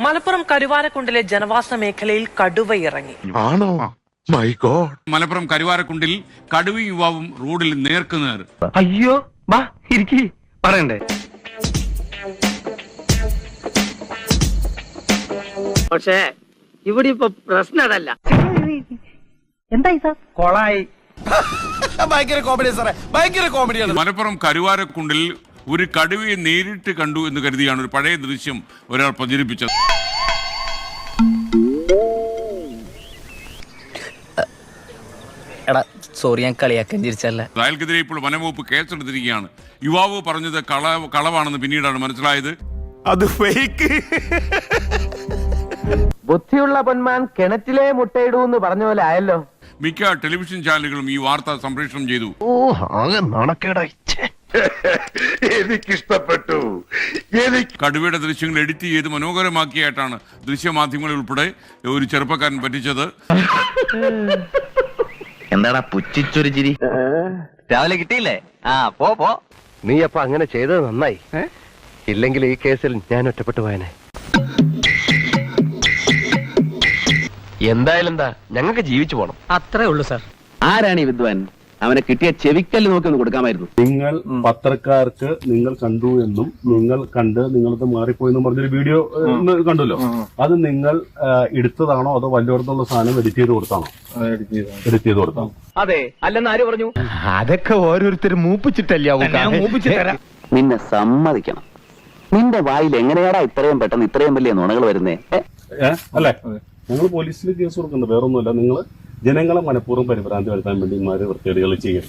മലപ്പുറം കരുവാരക്കുണ്ടിലെ ജനവാസ മേഖലയിൽ കടുവ ഇറങ്ങി. ആണോ? My God. മലപ്പുറം കരുവാരക്കുണ്ടിൽ കടുവയും യുവാവും റോഡിൽ നേർക്കുനേർ. അയ്യോ വാ ഇരിക്കി പറയണ്ടേ. പക്ഷേ ഇവിടെ ഇപ്പൊ പ്രശ്നം അതല്ല. എന്തായി സാർ? കൊളായി. ഭയങ്കര കോമഡി സാറേ, ഭയങ്കര കോമഡിയാണ്. മലപ്പുറം കരുവാരക്കുണ്ടിൽ ഒരു കടുവയെ നേരിട്ട് കണ്ടു എന്ന് കരുതിയാണ് ഒരു പഴയ ദൃശ്യം ഒരാൾ പ്രചരിപ്പിച്ചത്. എടാ സോറി, ഞാൻ കളിയാക്കാൻ ചിരിച്ചല്ല. അയാൾക്കെതിരെ ഇപ്പോൾ വനംവകുപ്പ് കേസെടുത്തിരിക്കുകയാണ്. യുവാവ് പറഞ്ഞത് കളവാണെന്ന് പിന്നീടാണ് മനസ്സിലായത്. അത് ഫേക്ക്. ബുദ്ധിയുള്ള പൊന്മാൻ കിണറ്റിലെ മുട്ടയിടൂന്ന് പറഞ്ഞ പോലെ ആയല്ലോ. മിക്ക ടെലിവിഷൻ ചാനലുകളും ഈ വാർത്ത സംപ്രേഷണം ചെയ്തു. ഓ ആകെ നാണക്കേടായി. എനിക്കിഷ്ടപ്പെട്ടു. കടുവയുടെ ദൃശ്യങ്ങൾ എഡിറ്റ് ചെയ്ത് മനോഹരമാക്കിയായിട്ടാണ് ദൃശ്യമാധ്യമങ്ങളിൽ ഉൾപ്പെടെ ഒരു ചെറുപ്പക്കാരൻ പറ്റിച്ചത്. എന്താടാ പുച്ഛിച്ചൊരു ചിരി? രാവിലെ കിട്ടിയില്ലേ? ആ പോ. നീ അപ്പൊ അങ്ങനെ ചെയ്തത് നന്നായി. ഇല്ലെങ്കിൽ ഈ കേസിൽ ഞാൻ ഒറ്റപ്പെട്ടു പോയനെ. എന്തായാലും എന്താ, ഞങ്ങൾക്ക് ജീവിച്ചു പോണം. അത്രേ ഉള്ളൂ സാർ. ആരാണ് ഈ വിദ്വാൻ? അവനെ കിട്ടിയ ചെവിക്കല്ല് നോക്കി ഒന്ന് കൊടുക്കാമായിരുന്നു. നിങ്ങൾ പത്രക്കാർക്ക് നിങ്ങൾ കണ്ടു എന്നും നിങ്ങൾ കണ്ട് നിങ്ങളത് മാറിപ്പോയെന്നും പറഞ്ഞൊരു വീഡിയോ കണ്ടല്ലോ. അത് നിങ്ങൾ എടുത്തതാണോ അതോ വല്ലോടത്തുള്ള സാധനം എഡിറ്റ് ചെയ്ത് കൊടുത്താണോ? എഡിറ്റ് ചെയ്ത് കൊടുത്താണോ? അതെ, അല്ലെന്ന് ആര് പറഞ്ഞു? അതൊക്കെ ഓരോരുത്തരും മൂപ്പിച്ചിട്ടല്ലേ. നിന്നെ സമ്മതിക്കണം. നിന്റെ വായിൽ എങ്ങനെയാടാ ഇത്രയും പെട്ടെന്ന് ഇത്രയും വലിയ നുണകൾ വരുന്നേ? അല്ലേ, ഞങ്ങൾ പോലീസിൽ കേസ് കൊടുക്കുന്നുണ്ട്. വേറൊന്നുമല്ല, നിങ്ങൾ ജനങ്ങളെ മനഃപൂർവ്വം പരിഭ്രാന്തി വരുത്താൻ വേണ്ടി ഇമാര് വൃത്തികേടുകൾ ചെയ്യും.